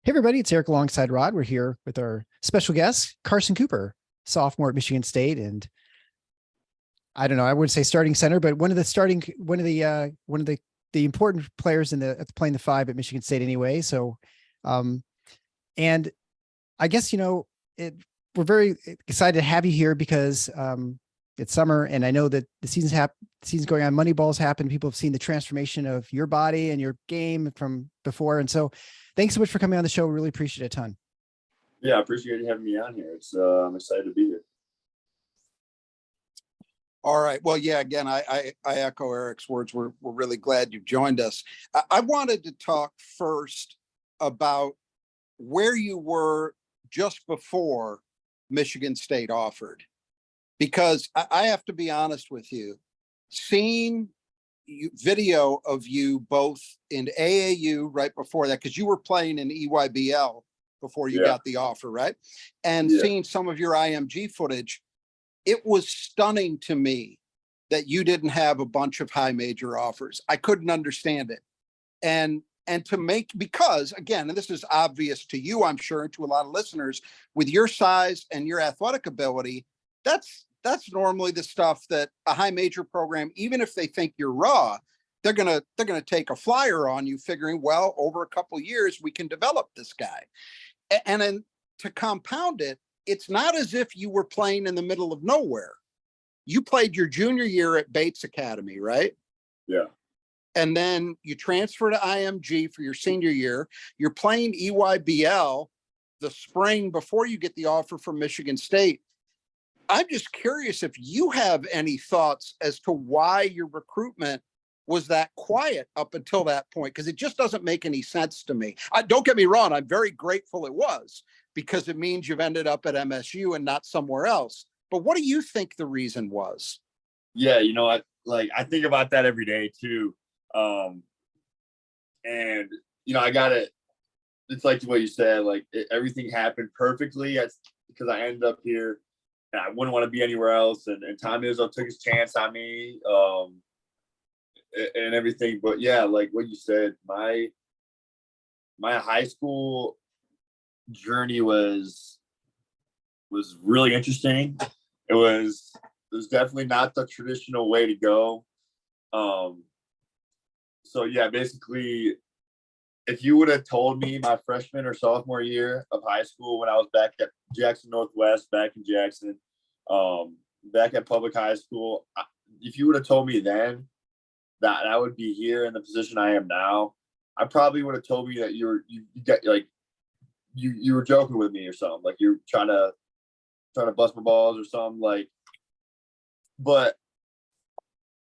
Hey, everybody, it's Eric alongside Rod. We're here with our special guest, Carson Cooper, sophomore at Michigan State. And I don't know, I wouldn't say starting center, but one of the important players playing the five at Michigan State anyway. So, um, and I guess, we're very excited to have you here because, it's summer and I know that the season's going on. Moneyball's happened. People have seen the transformation of your body and your game from before. And so thanks so much for coming on the show. We really appreciate it a ton. Yeah, I appreciate you having me on here. I'm excited to be here. All right. Well, yeah, again, I echo Eric's words. We're really glad you've joined us. I wanted to talk first about where you were just before Michigan State offered, because I have to be honest with you, seeing video of you both in AAU right before that, because you were playing in EYBL before you got the offer, right? And seeing some of your IMG footage, it was stunning to me that you didn't have a bunch of high major offers. I couldn't understand it. And because again, and this is obvious to you, I'm sure, and to a lot of listeners, with your size and your athletic ability, that's normally the stuff that a high major program, even if they think you're raw, they're gonna take a flyer on you, figuring, well, over a couple of years we can develop this guy. And then to compound it, it's not as if you were playing in the middle of nowhere. You played your junior year at Bates Academy, right? Yeah. And then you transfer to IMG for your senior year. You're playing EYBL the spring before you get the offer from Michigan State. I'm just curious if you have any thoughts as to why your recruitment was that quiet up until that point, because it just doesn't make any sense to me. Don't get me wrong, I'm very grateful it was, because it means you've ended up at MSU and not somewhere else. But what do you think the reason was? Yeah, I think about that every day too. And I got it. It's like what you said, everything happened perfectly because I ended up here and I wouldn't want to be anywhere else. And Tom Izzo took his chance on me, and everything. But yeah, like what you said, my high school journey was really interesting. It was definitely not the traditional way to go. So yeah, basically, if you would have told me my freshman or sophomore year of high school when I was back at Jackson Northwest, back in Jackson, back at public high school, if you would have told me then that I would be here in the position I am now, I probably would have told me that you were joking with me or something, like you're trying to bust my balls or something, but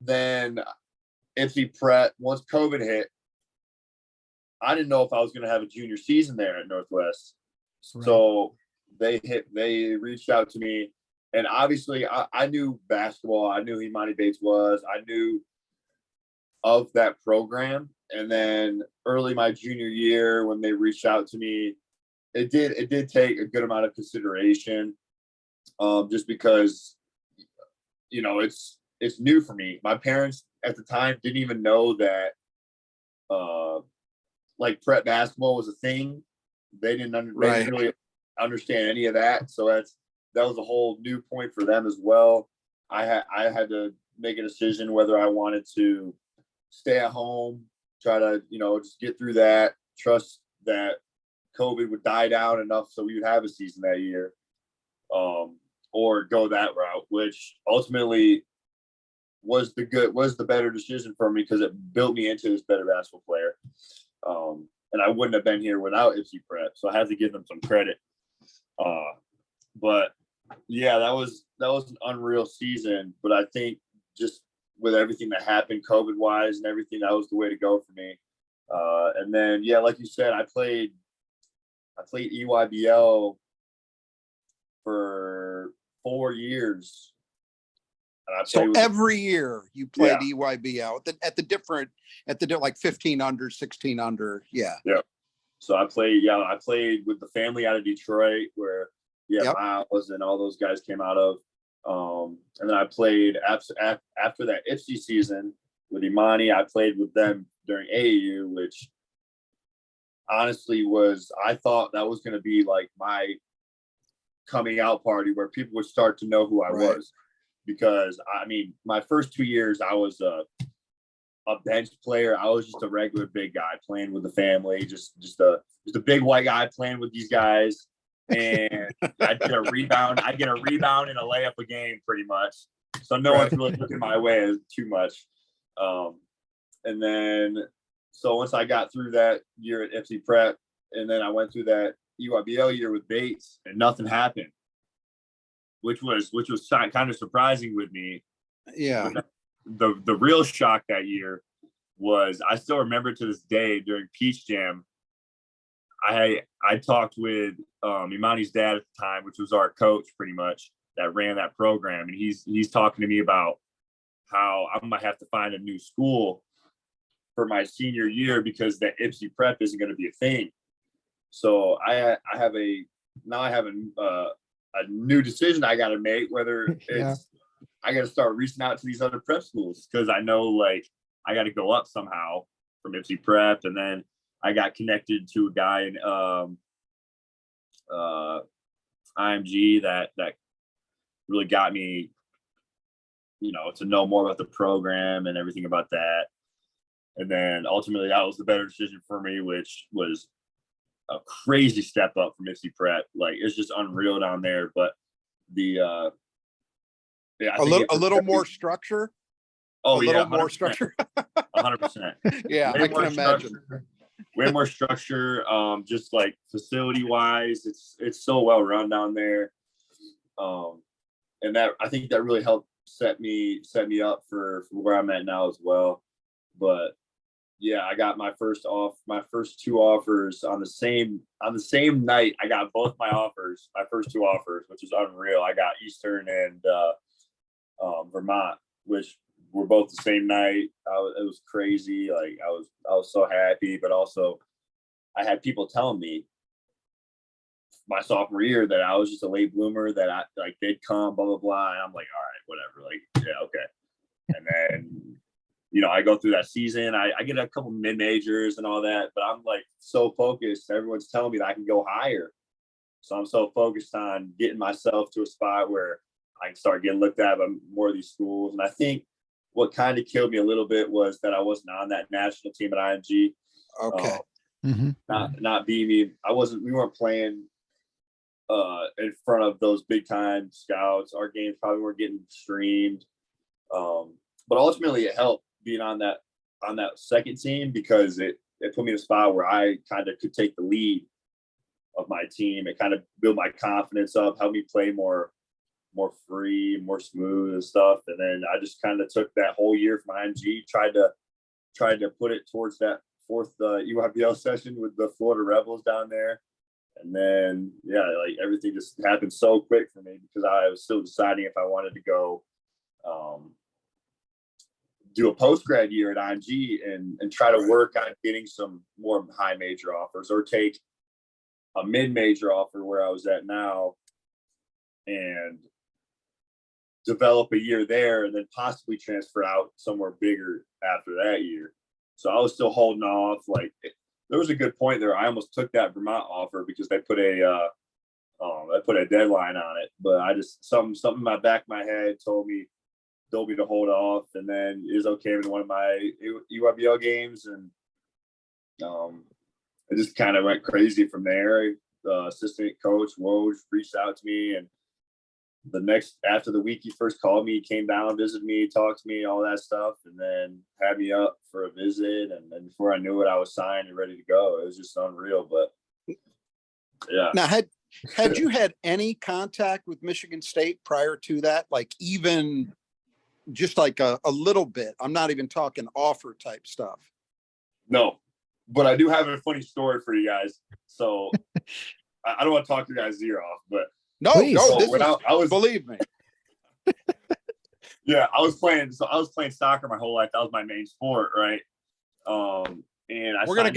then MC Pratt, once COVID hit, I didn't know if I was going to have a junior season there at Northwest. Right. So they reached out to me, and obviously I knew basketball. I knew who Imani Bates was. I knew of that program. And then early my junior year, when they reached out to me, it did take a good amount of consideration, just because, it's new for me. My parents at the time didn't even know that, prep basketball was a thing. They didn't really understand any of that. So that was a whole new point for them as well. I had to make a decision whether I wanted to stay at home, try to, just get through that, trust that COVID would die down enough so we would have a season that year, or go that route, which ultimately was the better decision for me, because it built me into this better basketball player. And I wouldn't have been here without Ipsy Prep, so I have to give them some credit. But yeah, that was an unreal season. But I think just with everything that happened COVID wise and everything, that was the way to go for me. And then yeah, like you said, I played EYBL for 4 years. So every year you played EYBL at the like 15 under, 16 under. Yeah. Yeah. So I played with the family out of Detroit, where Miles and all those guys came out of. And then I played after that Ipsy season with Imani. I played with them during AAU, which honestly I thought that was going to be like my coming out party where people would start to know who I Right. was. Because I mean, my first 2 years, I was a bench player. I was just a regular big guy playing with the family, just a big white guy playing with these guys. And I'd get a rebound. I'd get a rebound and a layup a game pretty much. So no one's really looking my way too much. And then, so once I got through that year at FC Prep, and then I went through that EYBL year with Bates, and nothing happened, which was kind of surprising with me. Yeah. The real shock that year was, I still remember to this day during Peach Jam, I talked with Imani's dad at the time, which was our coach pretty much that ran that program, and he's talking to me about how I might have to find a new school for my senior year because that Ipsy Prep isn't going to be a thing. So I have a new decision I got to make, whether it's I got to start reaching out to these other prep schools, because I know like I got to go up somehow from Ipsy Prep. And then I got connected to a guy in IMG that really got me, to know more about the program and everything about that. And then ultimately that was the better decision for me, which was a crazy step up from Ipsy Prep. Like, it's just unreal down there. But a little more structure. Oh, a little more structure. 100%. Yeah, I can imagine. Way more structure. Just like facility wise, it's so well run down there. And that, I think that really helped set me up for where I'm at now as well. But yeah, I got my first 2 offers on the same night. I got both my first 2 offers, which is unreal. I got Eastern and Vermont, which were both the same night. It was crazy. Like, I was so happy, but also I had people telling me my sophomore year that I was just a late bloomer, that I like they'd come, blah blah blah, and I'm like, all right, whatever, like, yeah, okay. And then I go through that season. I get a couple mid majors and all that, but I'm like so focused. Everyone's telling me that I can go higher, so I'm so focused on getting myself to a spot where I can start getting looked at by more of these schools. And I think what kind of killed me a little bit was that I wasn't on that national team at IMG. Okay. Not being me. We weren't playing in front of those big time scouts. Our games probably weren't getting streamed. But ultimately it helped being on that second team, because it put me in a spot where I kind of could take the lead of my team. It kind of built my confidence up, helped me play more free, more smooth and stuff. And then I just kind of took that whole year from IMG, tried to put it towards that 4th UIBL session with the Florida Rebels down there. And then, yeah, like everything just happened so quick for me, because I was still deciding if I wanted to go do a post-grad year at IMG and try to work on getting some more high major offers, or take a mid-major offer where I was at now and develop a year there, and then possibly transfer out somewhere bigger after that year. So I was still holding off. Like, there was a good point there. I almost took that Vermont offer because they put a deadline on it, but I just something in my back of my head told me to hold off. And then Izzo came in one of my EYBL games, and it just kind of went crazy from there. The assistant coach Woj reached out to me, and after the week he first called me, he came down, visited me, talked to me, all that stuff, and then had me up for a visit. And then before I knew it, I was signed and ready to go. It was just unreal. But yeah. Now, had you had any contact with Michigan State prior to that? Like, even just like a little bit? I'm not even talking offer type stuff. No, but I do have a funny story for you guys. So I don't want to talk your guys' ear off, but no, please. I was, believe me. Yeah, I was playing soccer my whole life. That was my main sport, right? And we're gonna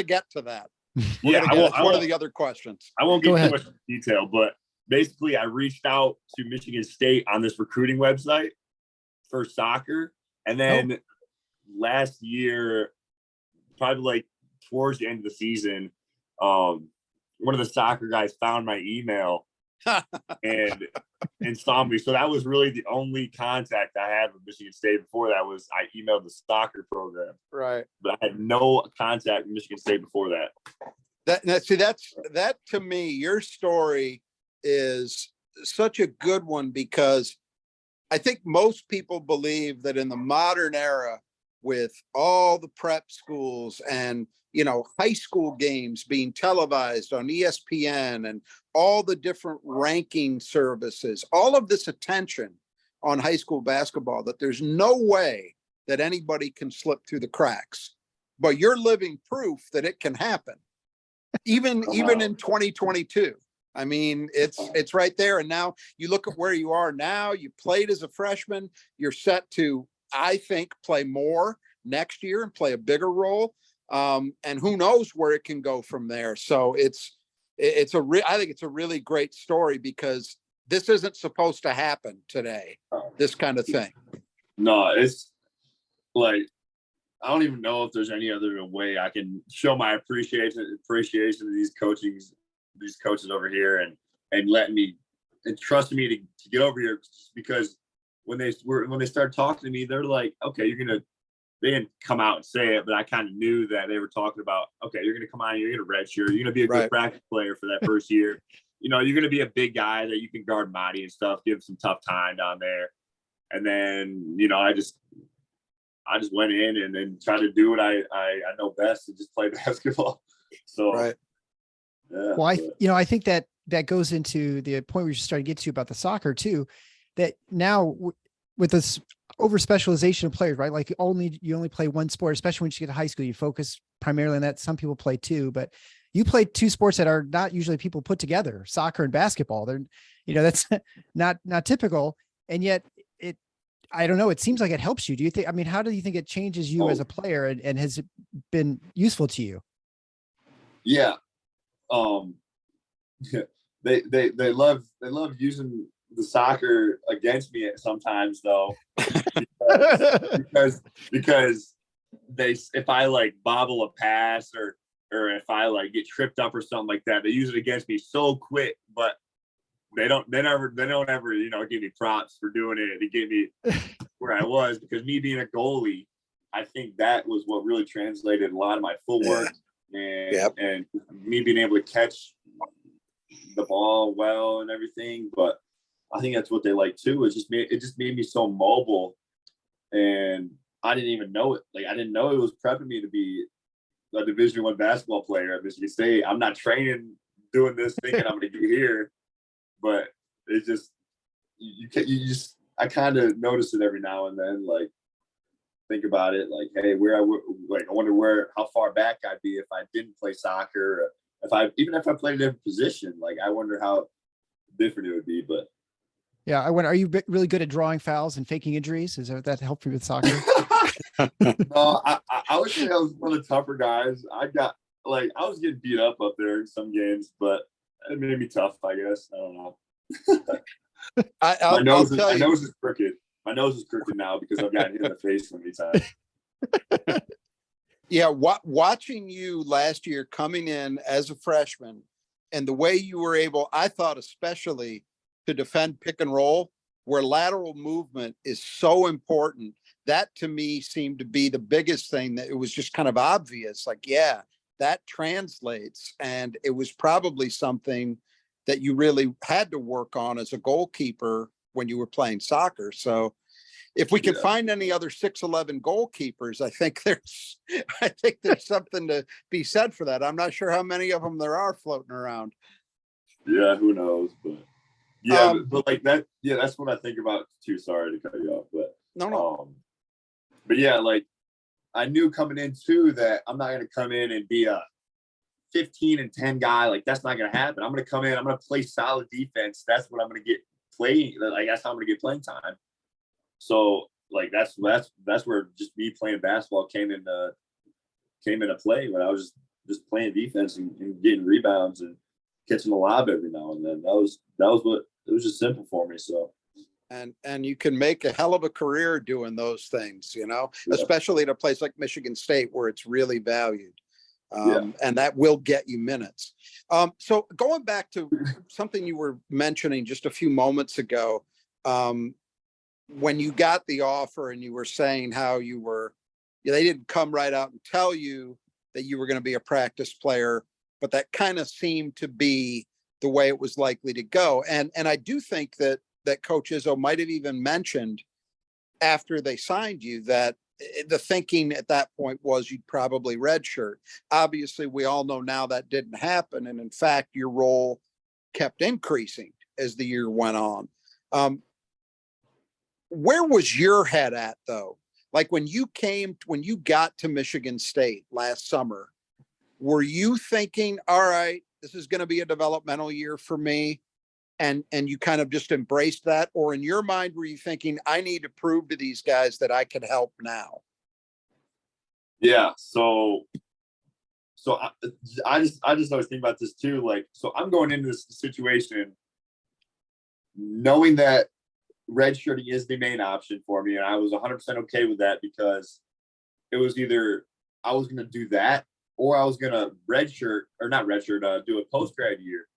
get to that. It's one of the other questions. I won't get too much detail, but basically I reached out to Michigan State on this recruiting website for soccer. And then last year, probably like towards the end of the season, one of the soccer guys found my email and saw me. So that was really the only contact I had with Michigan State. Before that was I emailed the soccer program. Right. But I had no contact with Michigan State before that. That to me, your story is such a good one, because I think most people believe that in the modern era, with all the prep schools and, high school games being televised on ESPN and all the different ranking services, all of this attention on high school basketball, that there's no way that anybody can slip through the cracks. But you're living proof that it can happen, even in 2022. I mean, it's right there. And now you look at where you are now. You played as a freshman. You're set to, I think, play more next year and play a bigger role. And who knows where it can go from there. So I think it's a really great story, because this isn't supposed to happen today, this kind of thing. No, it's like, I don't even know if there's any other way I can show my appreciation to these coaches over here, and letting me and trusting me to get over here, because when they started talking to me, they're like, okay, they didn't come out and say it, but I kind of knew that they were talking about, okay, you're going to come out, you're going to redshirt, you're going to be a good practice player for that first year. You're going to be a big guy that you can guard Marty and stuff, give some tough time down there. And then, I just went in and then tried to do what I know best, and just play basketball. So, right. Yeah, well, I think that goes into the point we just started to get to about the soccer too, that now with this over specialization of players, right? Like you only play one sport, especially when you get to high school, you focus primarily on that. Some people play two, but you play two sports that are not usually people put together, soccer and basketball. They're, that's not typical. And yet I don't know, it seems like it helps you. Do you think, how do you think it changes you as a player, and has it been useful to you? Yeah. They love using the soccer against me sometimes, though, because if I like bobble a pass or if I like get tripped up or something like that, they use it against me so quick. But they don't ever give me props for doing it to get me where I was, because me being a goalie, I think that was what really translated a lot of my footwork and me being able to catch the ball well and everything. But I think that's what they like too. It just made me so mobile, and I didn't even know it. Like, I didn't know it was prepping me to be a Division I basketball player at Michigan State. I'm not training doing this thinking I'm going to get here, but it's just I kind of notice it every now and then. Like, think about it. Like, hey, I wonder how far back I'd be if I didn't play soccer. Even if I played a different position, like, I wonder how different it would be. But yeah, I wonder, are you really good at drawing fouls and faking injuries? Is that helpful with soccer? No, I would say I was one of the tougher guys. I was getting beat up there in some games, but it made me tough, I guess. I don't know. My nose is crooked. My nose is crooked now because I've gotten hit in the face so many times. Yeah, watching you last year coming in as a freshman, and the way you were able, I thought especially, to defend pick and roll, where lateral movement is so important. That to me seemed to be the biggest thing, that it was just kind of obvious. Like, yeah, that translates. And it was probably something that you really had to work on as a goalkeeper when you were playing soccer. So if we could find any other 6'11" goalkeepers, I think there's something to be said for that. I'm not sure how many of them there are floating around. Yeah, who knows? But yeah, but like that, yeah, that's what I think about too. Sorry to cut you off, but no. But yeah, like, I knew coming in too that I'm not going to come in and be a 15-10 guy. Like, that's not going to happen. I'm going to come in, I'm going to play solid defense. That's what I'm going to get playing. Like, that's how I'm going to get playing time. So, like, that's where just me playing basketball came into play, when I was just playing defense and getting rebounds and catching the lob every now and then. That was what it was, just simple for me. So. And you can make a hell of a career doing those things, especially at a place like Michigan State, where it's really valued. Yeah. And that will get you minutes. So going back to something you were mentioning just a few moments ago, when you got the offer and you were saying how they didn't come right out and tell you that you were going to be a practice player, but that kind of seemed to be the way it was likely to go. And I do think that Coach Izzo might have even mentioned after they signed you that the thinking at that point was you'd probably redshirt. Obviously, we all know now that didn't happen. And in fact, your role kept increasing as the year went on. Where was your head at, though? Like when you got to Michigan State last summer, were you thinking, all right, this is going to be a developmental year for me? And you kind of just embraced that? Or in your mind, were you thinking, I need to prove to these guys that I can help now? Yeah. So I just always think about this too. Like, so I'm going into this situation knowing that redshirting is the main option for me. And I was 100% okay with that because it was either I was going to do that or I was going to do a post-grad year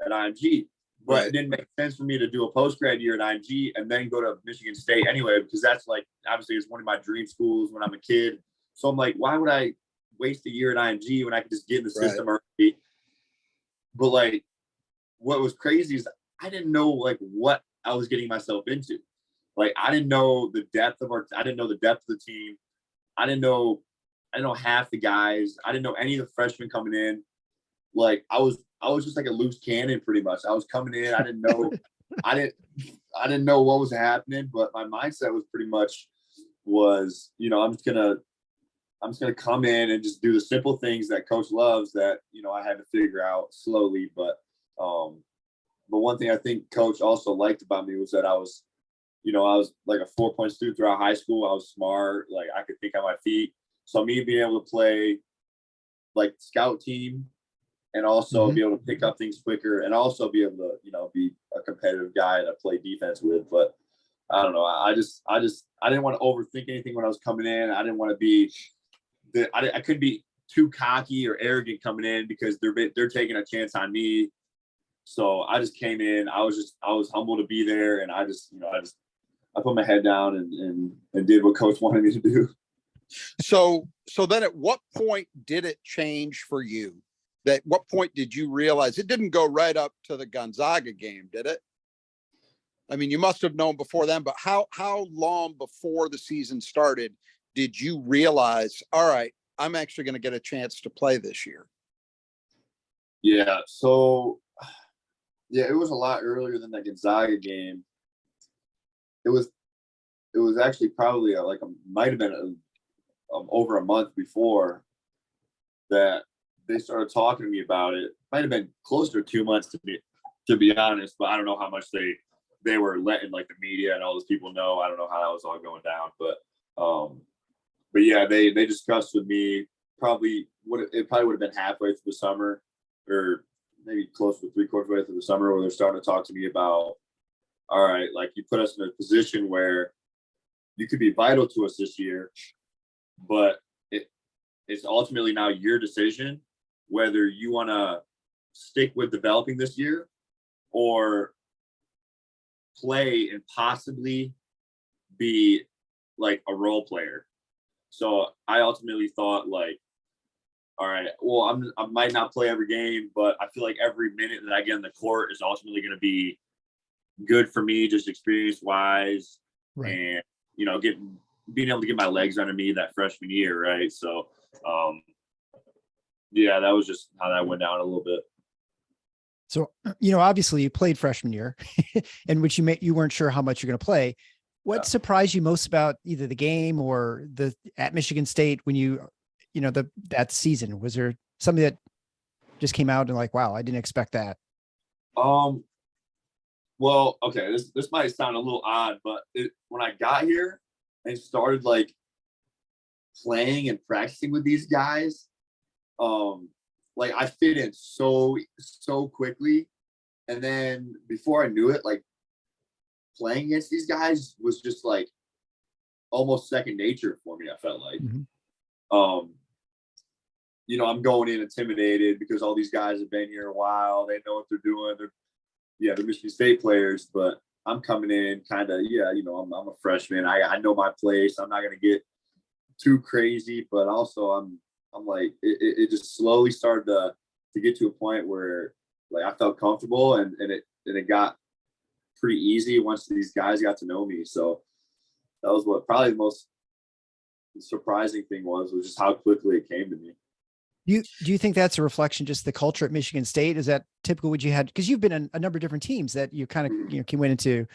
at IMG. But Right. It didn't make sense for me to do a post-grad year at IMG and then go to Michigan State anyway, because that's like, obviously it's one of my dream schools when I'm a kid. So I'm like, why would I waste a year at IMG when I could just get in the system early? But like, what was crazy is I didn't know like what I was getting myself into. Like, I didn't know the depth of the team. I didn't know half the guys. I didn't know any of the freshmen coming in. Like, I was just like a loose cannon pretty much. I was coming in. I didn't know, I didn't know what was happening, but my mindset was pretty much I'm just gonna come in and just do the simple things that coach loves that, I had to figure out slowly. But one thing I think coach also liked about me was that I was like a 4-point student throughout high school. I was smart. Like, I could think on my feet. So me being able to play like scout team and also be able to pick up things quicker and also be able to, be a competitive guy to play defense with. But I don't know. I didn't want to overthink anything when I was coming in. I didn't want to be I couldn't be too cocky or arrogant coming in because they're taking a chance on me. So I just came in. I was humble to be there, and I put my head down and did what coach wanted me to do. So then at what point did it change for you? At what point did you realize it didn't go right up to the Gonzaga game, did it? I mean, you must have known before then, but how long before the season started did you realize, all right, I'm actually going to get a chance to play this year? Yeah. So, it was a lot earlier than the Gonzaga game. It was actually probably might have been over a month before that they started talking to me about it. Might have been closer to 2 months to be honest, but I don't know how much they were letting like the media and all those people know. I don't know how that was all going down, but yeah, they discussed with me probably would have been halfway through the summer, or maybe close to 3/4 way through the summer, where they're starting to talk to me about, all right, like, you put us in a position where you could be vital to us this year, but it's ultimately now your decision whether you want to stick with developing this year or play and possibly be like a role player. So I ultimately thought, like, all right, well, I might not play every game, but I feel like every minute that I get in the court is ultimately going to be good for me, just experience wise, Right. and being able to get my legs under me that freshman year, right? So, yeah, that was just how that went down a little bit. So, obviously you played freshman year in which you weren't sure how much you're going to play. What surprised you most about either the game or at Michigan State when that season? Was there something that just came out and like, wow, I didn't expect that? Well, okay, this might sound a little odd, but when I got here and started like playing and practicing with these guys, like, I fit in so quickly, and then before I knew it, like, playing against these guys was just like almost second nature for me. I felt like, I'm going in intimidated because all these guys have been here a while. They know what they're doing. They're Michigan State players, but I'm coming in kind of, I'm a freshman. I know my place. I'm not going to get too crazy, but also I'm like, it just slowly started to get to a point where like I felt comfortable and it got pretty easy once these guys got to know me. So that was what probably the most surprising thing was just how quickly it came to me. Do you think that's a reflection, just the culture at Michigan State? Is that typical what you had? Because you've been in a number of different teams that you kind of, went into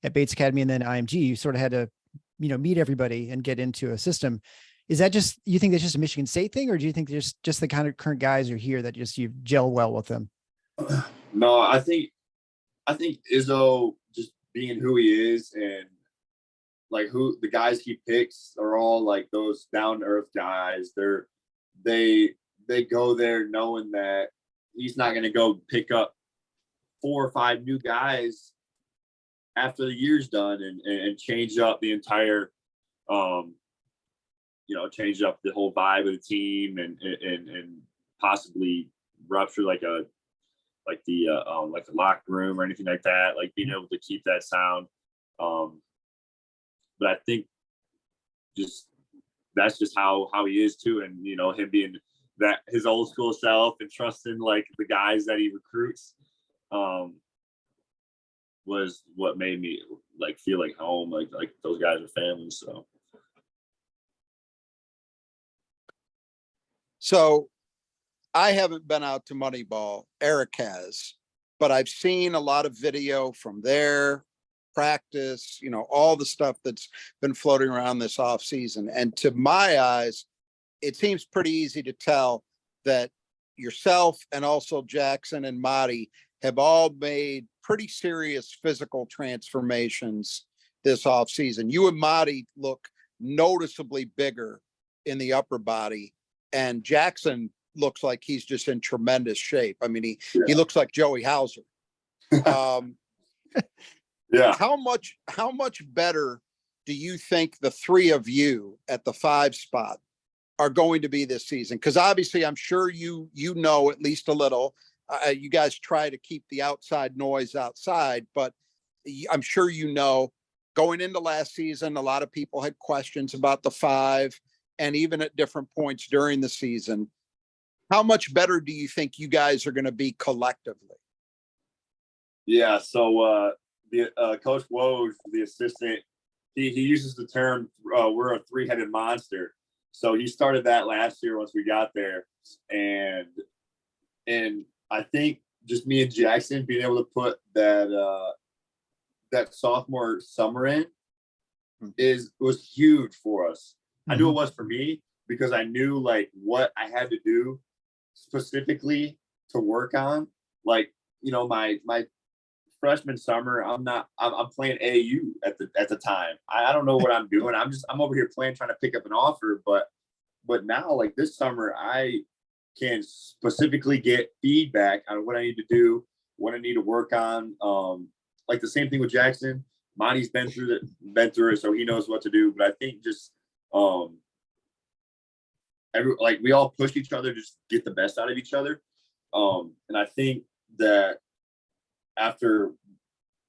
at Bates Academy and then IMG. You sort of had to, meet everybody and get into a system. Is that just, you think that's just a Michigan State thing, or do you think there's just the kind of current guys are here that just you gel well with them? No, I think Izzo just being who he is and like who the guys he picks are all like those down to earth guys. They go there knowing that he's not going to go pick up 4 or 5 new guys after the year's done and change up the entire, change up the whole vibe of the team and possibly rupture like the locker room or anything like that, like being able to keep that sound. But I think that's just how he is too. And, him being that his old school self and trusting like the guys that he recruits was what made me like feel like home, like those guys are family. So I haven't been out to Moneyball. Eric has, but I've seen a lot of video from their practice, all the stuff that's been floating around this off season. And to my eyes, it seems pretty easy to tell that yourself and also Jackson and Marty have all made pretty serious physical transformations this off season. You and Marty look noticeably bigger in the upper body, and Jackson looks like he's just in tremendous shape. I mean, he looks like Joey Hauser. Yeah. How much better do you think the three of you at the 5 spot are going to be this season? Because obviously, I'm sure you know at least a little. You guys try to keep the outside noise outside, but I'm sure going into last season, a lot of people had questions about the 5, and even at different points during the season. How much better do you think you guys are going to be collectively? Yeah. So the Coach Woj, the assistant, he uses the term we're a 3-headed monster. So he started that last year once we got there, and I think just me and Jackson being able to put that sophomore summer in was huge for us. Mm-hmm. I knew it was for me because I knew like what I had to do specifically to work on. Like, my freshman summer, I'm playing AAU at the time. I don't know what I'm doing. I'm over here trying to pick up an offer, but now like this summer I can specifically get feedback on what I need to do, what I need to work on. Like the same thing with Jackson. Monty's been through it, so he knows what to do. But I think just we all push each other to just get the best out of each other. And I think that after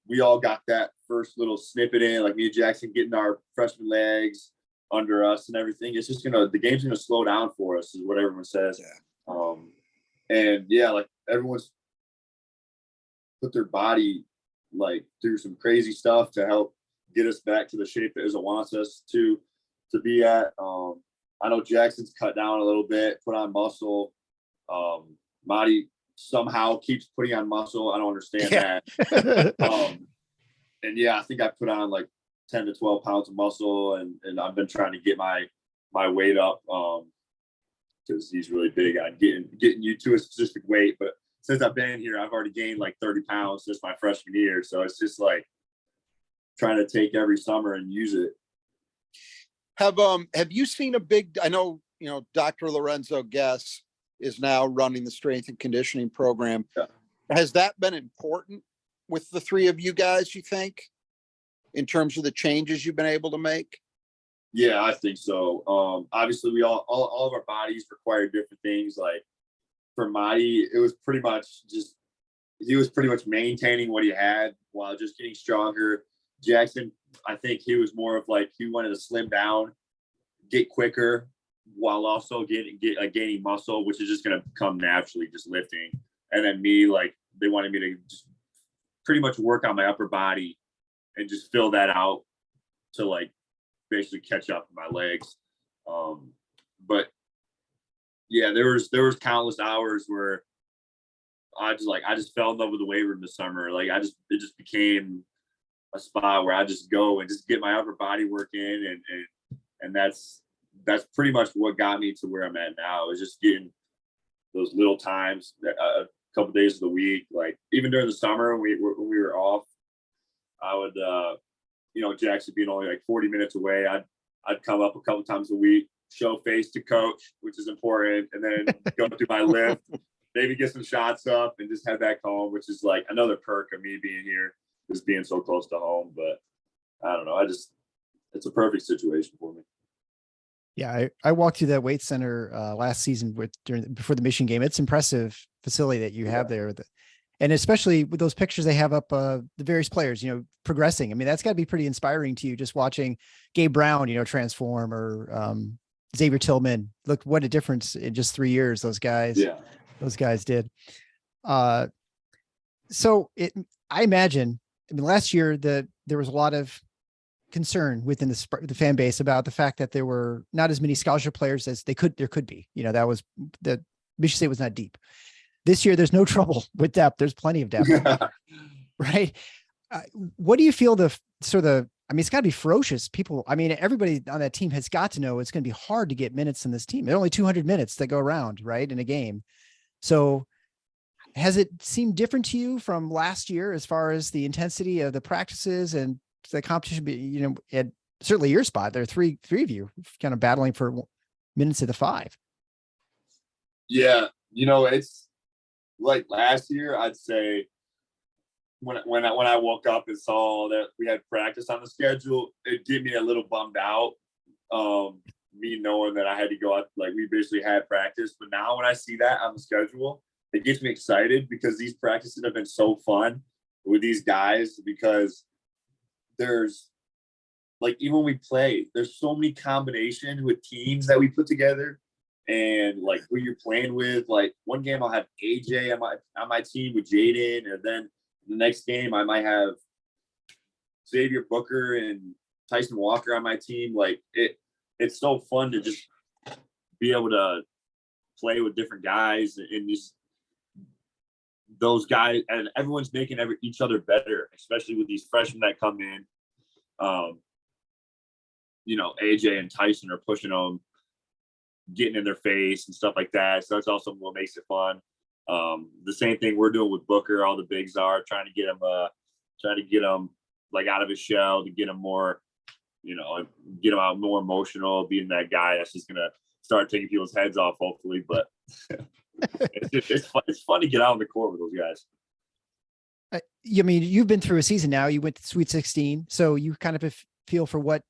we all got that first little snippet in, like me and Jackson getting our freshman legs under us and everything, it's just the game's gonna slow down for us, is what everyone says. Yeah. And yeah, like everyone's put their body like through some crazy stuff to help get us back to the shape that Izzo wants us to be at. I know Jackson's cut down a little bit, put on muscle. Marty somehow keeps putting on muscle. I don't understand that. And yeah, I think I put on like 10 to 12 pounds of muscle, and I've been trying to get my weight up because he's really big on getting you to a specific weight. But since I've been here, I've already gained like 30 pounds since my freshman year. So it's just like trying to take every summer and use it. Have you seen a big, I know, Dr. Lorenzo Guess is now running the strength and conditioning program. Yeah. Has that been important with the three of you guys, you think, in terms of the changes you've been able to make? Yeah, I think so. Obviously we all of our bodies require different things. Like for Marty, it was pretty much just, he was pretty much maintaining what he had while just getting stronger. Jackson, I think he was more of like, he wanted to slim down, get quicker, while also gaining muscle, which is just going to come naturally, just lifting. And then me, like, they wanted me to just pretty much work on my upper body and just fill that out to like basically catch up with my legs. But yeah, there was countless hours where I just fell in love with the weight room this summer. Like it just became a spot where I just go and just get my upper body work in, and that's pretty much what got me to where I'm at now, is just getting those little times, a couple days of the week. Like even during the summer when we were off, I would, Jackson being only like 40 minutes away, I'd come up a couple times a week, show face to coach, which is important, and then go do my lift, maybe get some shots up, and just head back home, which is like another perk of me being here, just being so close to home. But I don't know, it's a perfect situation for me. Yeah, I walked through that weight center last season before the Michigan game. It's impressive facility that you have there, and especially with those pictures they have up, the various players, progressing. I mean, that's got to be pretty inspiring to you, just watching Gabe Brown, transform, or Xavier Tillman. Look what a difference in just 3 years those guys did. So I imagine, last year there was a lot of concern within the fan base about the fact that there were not as many scholarship players as there could be. That was the Michigan State was not deep. This year, there's no trouble with depth. There's plenty of depth, right? What do you feel it's got to be ferocious. Everybody on that team has got to know it's going to be hard to get minutes in this team. There are only 200 minutes that go around, right, in a game. So has it seemed different to you from last year as far as the intensity of the practices and the competition? At certainly your spot, there are three of you kind of battling for minutes of the five. Yeah, it's like last year, I'd say when I woke up and saw that we had practice on the schedule, it did me a little bummed out. Me knowing that I had to go out, like we basically had practice, but now when I see that on the schedule, it gets me excited, because these practices have been so fun with these guys, because there's like, even when we play, there's so many combinations with teams that we put together, and like who you're playing with. Like one game I'll have AJ on my team with Jaden, and then the next game I might have Xavier Booker and Tyson Walker on my team. Like it's so fun to just be able to play with different guys, and just those guys, and everyone's making each other better, especially with these freshmen that come in. AJ and Tyson are pushing them, getting in their face and stuff like that. So that's also what makes it fun. The same thing we're doing with Booker, all the bigs are trying to get him like out of his shell, to get him more, get him out more emotional, being that guy that's just gonna start taking people's heads off, hopefully. But it's fun to get out on the court with those guys. You've been through a season now. You went to Sweet 16, so you kind of a feel for what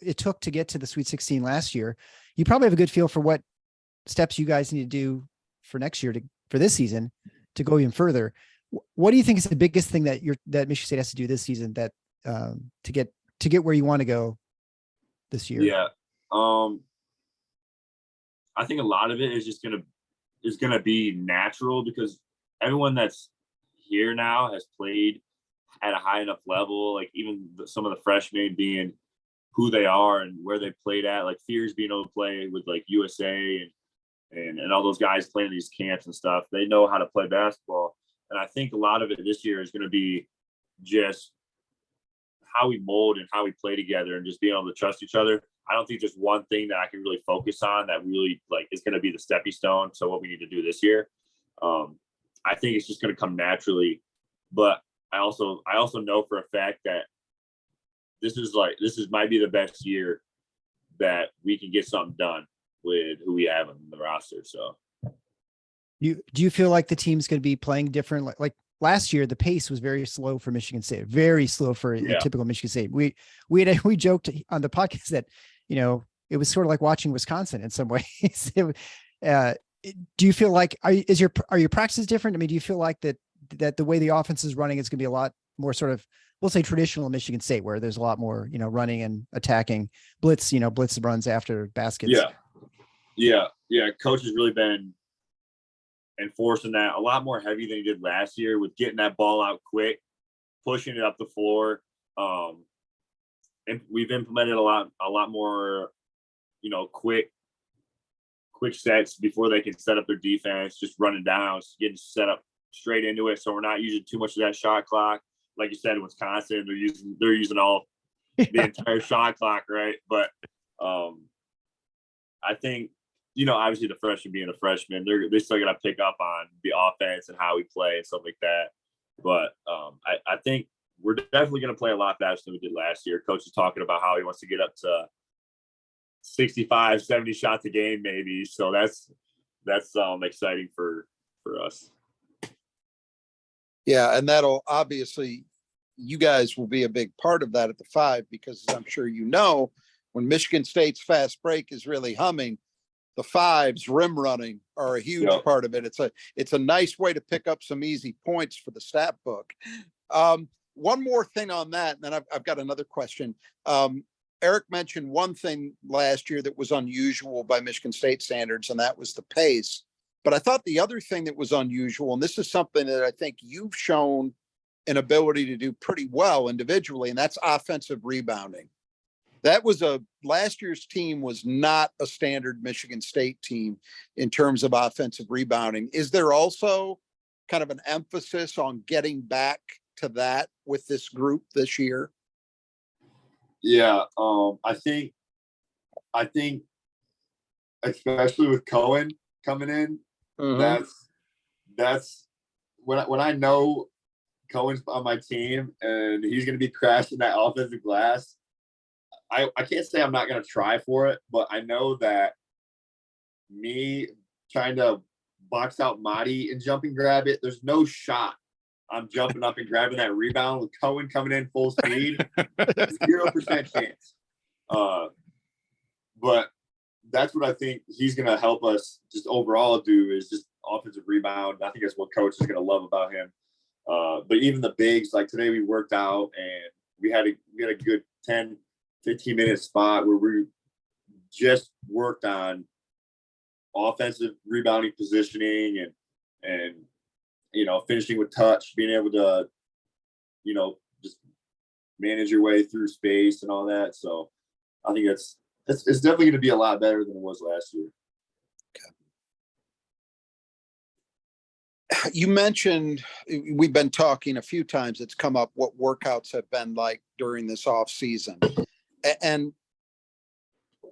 it took to get to the Sweet 16 last year. You probably have a good feel for what steps you guys need to do for next year, for this season, to go even further. What do you think is the biggest thing that Michigan State has to do this season that to get where you want to go this year? Yeah, I think a lot of it is just gonna be natural, because everyone that's here now has played at a high enough level. Like even some of the freshmen being who they are and where they played at, like Fears being able to play with like USA and all those guys playing these camps and stuff. They know how to play basketball. And I think a lot of it this year is going to be just how we mold and how we play together, and just being able to trust each other. I don't think there's one thing that I can really focus on that really like is going to be the stepping stone. So what we need to do this year, I think it's just going to come naturally. But I also know for a fact that this might be the best year that we can get something done with who we have on the roster. So do you feel like the team's going to be playing different? Like last year, the pace was very slow for Michigan State, very slow for a typical Michigan State. We joked on the podcast that it was sort of like watching Wisconsin in some ways. Do you feel like, are your practices different? I mean, do you feel like that the way the offense is running is going to be a lot more sort of, we'll say traditional Michigan State, where there's a lot more, running and attacking, blitz runs after baskets? Yeah. Coach has really been enforcing that a lot more heavy than he did last year, with getting that ball out quick, pushing it up the floor. And we've implemented a lot more, quick sets before they can set up their defense, just running down, getting set up straight into it. So we're not using too much of that shot clock. Like you said, in Wisconsin, they're using all the entire shot clock, right? But I think, obviously the freshman being a freshman, they still got to pick up on the offense and how we play and stuff like that. But I think we're definitely going to play a lot faster than we did last year. Coach is talking about how he wants to get up to 65, 70 shots a game, maybe. So that's exciting for us. Yeah, and that'll obviously, you guys will be a big part of that at the 5, because as I'm sure when Michigan State's fast break is really humming, the 5s rim running are a huge part of it. It's a nice way to pick up some easy points for the stat book. One more thing on that, and then I've got another question. Eric mentioned one thing last year that was unusual by Michigan State standards, and that was the pace. But I thought the other thing that was unusual, and this is something that I think you've shown an ability to do pretty well individually, and that's offensive rebounding. Last year's team was not a standard Michigan State team in terms of offensive rebounding. Is there also kind of an emphasis on getting back to that with this group this year? Yeah, I think especially with Cohen coming in, that's when I know Cohen's on my team and he's going to be crashing that offensive glass. I can't say I'm not going to try for it, but I know that me trying to box out Marty and jump and grab it, there's no shot I'm jumping up and grabbing that rebound with Cohen coming in full speed. 0% chance. But that's what I think he's going to help us just overall do, is just offensive rebound. I think that's what coach is going to love about him. But even the bigs, like today we worked out and we had a good 10, 15-minute spot where we just worked on offensive rebounding, positioning, and finishing with touch, being able to, just manage your way through space and all that. So I think it's definitely going to be a lot better than it was last year. Okay. You mentioned, we've been talking a few times, it's come up what workouts have been like during this off season. And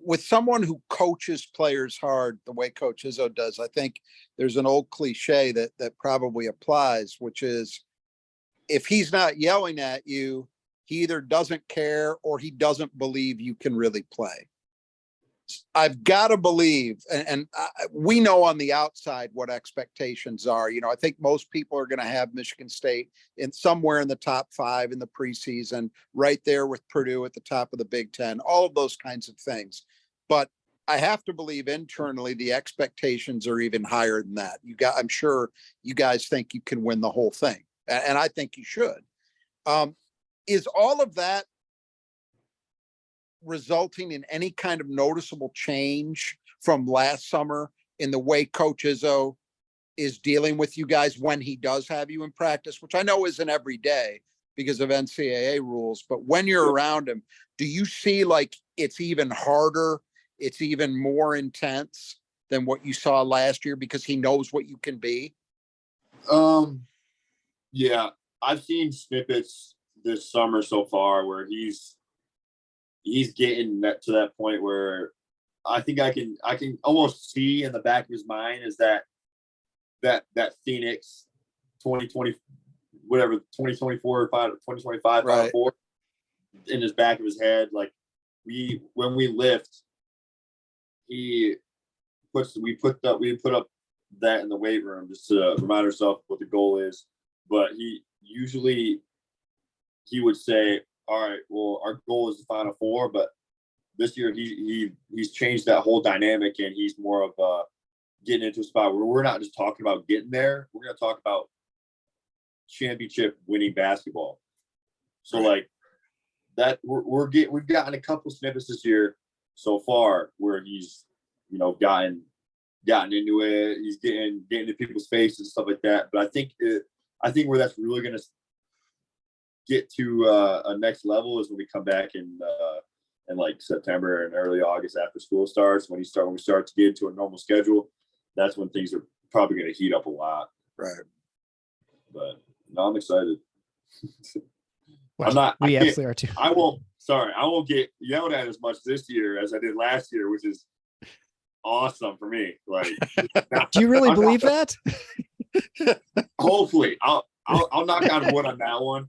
with someone who coaches players hard the way Coach Izzo does, I think there's an old cliche that probably applies, which is if he's not yelling at you, he either doesn't care or he doesn't believe you can really play. I've got to believe, and we know on the outside what expectations are. I think most people are going to have Michigan State in somewhere in the top 5 in the preseason, right there with Purdue at the top of the Big Ten, all of those kinds of things. But I have to believe internally the expectations are even higher than that. I'm sure you guys think you can win the whole thing, and I think you should. Is all of that resulting in any kind of noticeable change from last summer in the way Coach Izzo is dealing with you guys when he does have you in practice, which I know isn't every day because of NCAA rules, but when you're around him, do you see like it's even harder, it's even more intense than what you saw last year because he knows what you can be? Yeah, I've seen snippets this summer so far where he's getting to that point where I think I can almost see in the back of his mind is that Phoenix 2020, whatever, 2024, 2025, right, 4 in his back of his head. Like when we lift, we put up that in the weight room just to remind ourselves what the goal is. But he would say, all right, well, our goal is the Final Four, but this year he's changed that whole dynamic, and he's more of getting into a spot where we're not just talking about getting there. We're going to talk about championship winning basketball. So like that, we've gotten a couple snippets this year so far where he's, you know, gotten into it. He's getting into people's faces and stuff like that. But I think where that's really going to get to a next level is when we come back in like September and early August after school starts. When we start to get into a normal schedule, that's when things are probably going to heat up a lot. Right. But no, I'm excited. Well, I'm not. We absolutely are too. I won't get yelled at as much this year as I did last year, which is awesome for me. Like, Do you really believe that? Hopefully, I'll knock on wood on that one.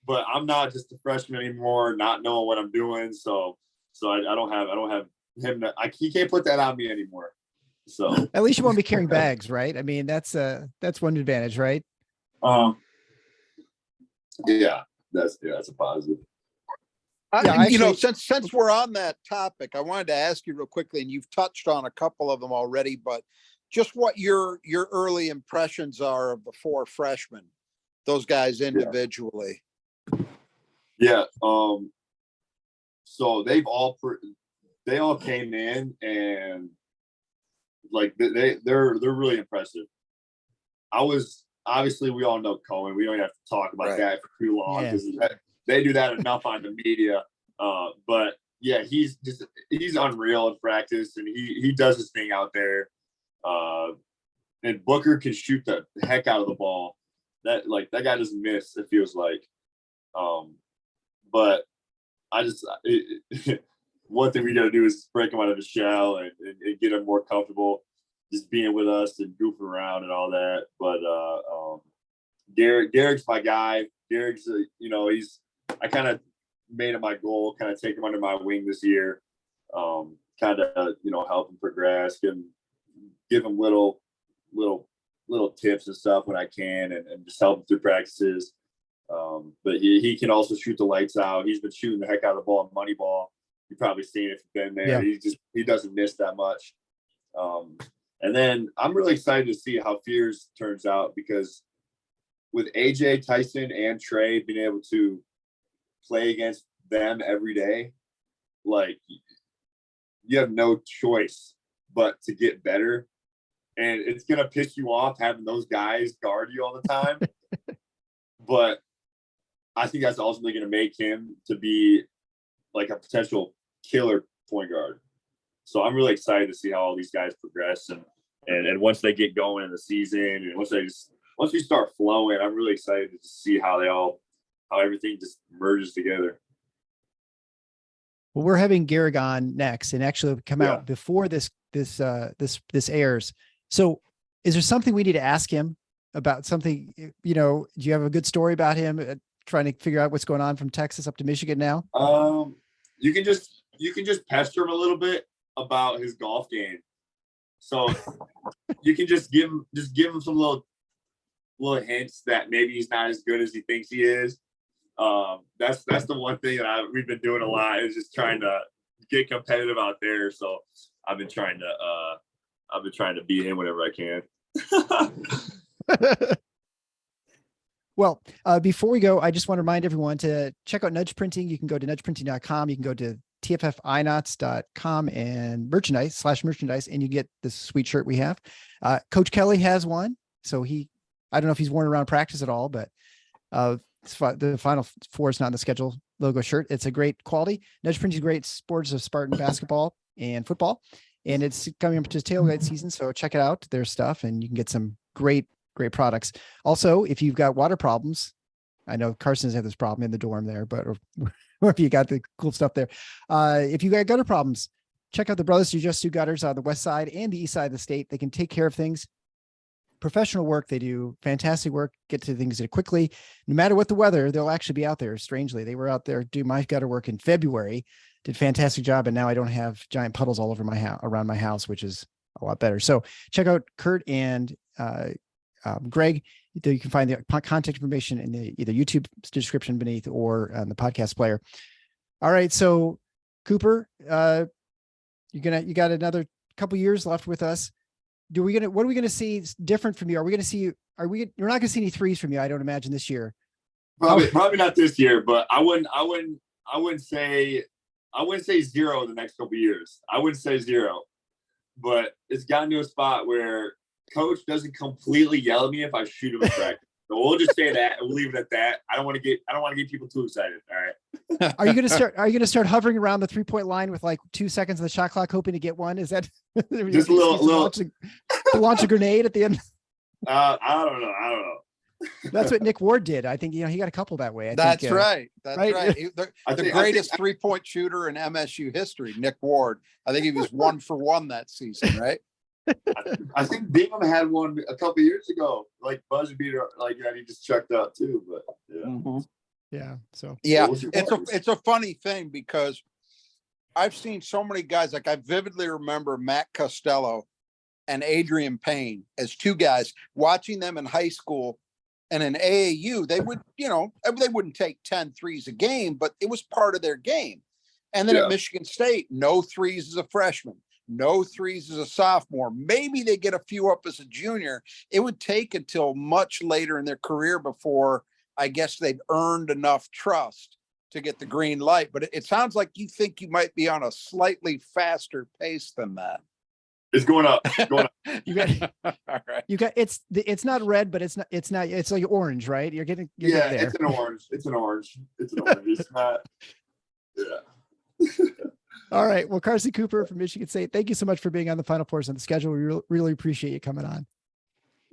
But I'm not just a freshman anymore, not knowing what I'm doing. So I don't have him. He can't put that on me anymore. So At least you won't be carrying bags, right? I mean, that's one advantage, right? Yeah, that's a positive. You know, since we're on that topic, I wanted to ask you real quickly, and you've touched on a couple of them already, but just what your early impressions are of the 4 freshmen, those guys individually. Yeah. So they all came in, and like they're really impressive. Obviously we all know Cohen. We don't have to talk about that for too long because they do that enough on the media. But yeah, he's unreal in practice, and he does his thing out there. And Booker can shoot the heck out of the ball. That guy doesn't miss, it feels like. But one thing we got to do is break him out of the shell and get him more comfortable just being with us and goofing around and all that. But Derek's my guy. Derek's, I kind of made it my goal, kind of take him under my wing this year, kind of, help him progress, give him little tips and stuff when I can, and just help him through practices. But he can also shoot the lights out. He's been shooting the heck out of the ball in money ball. You've probably seen it if you've been there. Yeah. He doesn't miss that much. And then I'm really excited to see how Fears turns out, because with AJ, Tyson, and Trey being able to play against them every day, like, you have no choice but to get better. And it's going to piss you off having those guys guard you all the time. But I think that's ultimately going to make him to be like a potential killer point guard. So I'm really excited to see how all these guys progress, and once they get going in the season, and once we start flowing, I'm really excited to see how everything just merges together. Well, we're having Garrick on next, and actually come out before this airs. So is there something we need to ask him about? Something, do you have a good story about him trying to figure out what's going on from Texas up to Michigan now? You can just pester him a little bit about his golf game. So you can just give him some little hints that maybe he's not as good as he thinks he is. That's the one thing that we've been doing a lot, is just trying to get competitive out there. So I've been trying to beat him whenever I can. Well, before we go, I just want to remind everyone to check out Nudge Printing. You can go to nudgeprinting.com. You can go to tffinots.com and merchandise, and you get this sweet shirt we have. Coach Kelly has one. So I don't know if he's worn around practice at all, but the Final Four is not in the schedule logo shirt. It's a great quality. Nudge Printing is great sports of Spartan basketball and football, and it's coming up to tailgate season. So check it out, their stuff, and you can get some great products. Also, if you've got water problems, I know Carson's had this problem in the dorm there, but or if you got the cool stuff there. If you got gutter problems, check out the Brothers Who Just Do Gutters on the west side and the east side of the state. They can take care of things. Professional work. They do fantastic work, get to things quickly. No matter what the weather, they'll actually be out there. Strangely, they were out there doing my gutter work in February, did a fantastic job. And now I don't have giant puddles all over my house, around my house, which is a lot better. So check out Kurt and Greg. You can find the contact information in the either YouTube description beneath or on the podcast player. All right. So Cooper, you got another couple years left with us. What are we going to see different from you? You're not going to see any threes from you, I don't imagine, this year. Probably not this year, but I wouldn't say zero the next couple years. I wouldn't say zero, but it's gotten to a spot where coach doesn't completely yell at me if I shoot him in practice. So we'll just say that and we'll leave it at that. I don't want to get people too excited. All right. Are you going to start hovering around the 3-point line with like 2 seconds of the shot clock, hoping to get one? Is that just a little to launch a grenade at the end? I don't know. That's what Nick Ward did. I think, he got a couple that way. That's right. That's right. right. The greatest 3-point shooter in MSU history, Nick Ward. I think he was 1 for 1 that season, right? I think Bingham had one a couple years ago, like buzzer beater, like he just checked out too. But yeah, yeah. So yeah, it's a funny thing because I've seen so many guys. Like I vividly remember Matt Costello and Adrian Payne as 2 guys, watching them in high school. And in AAU, they would, they wouldn't take 10 threes a game, but it was part of their game. And then at Michigan State, no threes as a freshman, no threes as a sophomore. Maybe they get a few up as a junior. It would take until much later in their career before I guess they'd earned enough trust to get the green light. But it sounds like you think you might be on a slightly faster pace than that. It's going up. You got, all right. It's not red, but it's like orange, right? You're getting there. It's an orange. It's not. Yeah. All right. Well, Carson Cooper from Michigan State, thank you so much for being on the Final Fours on the schedule. We really appreciate you coming on.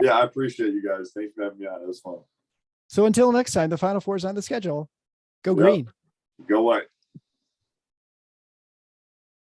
Yeah, I appreciate you guys. Thanks for having me on. It was fun. So until next time, the Final Fours on the schedule. Go green. Go white.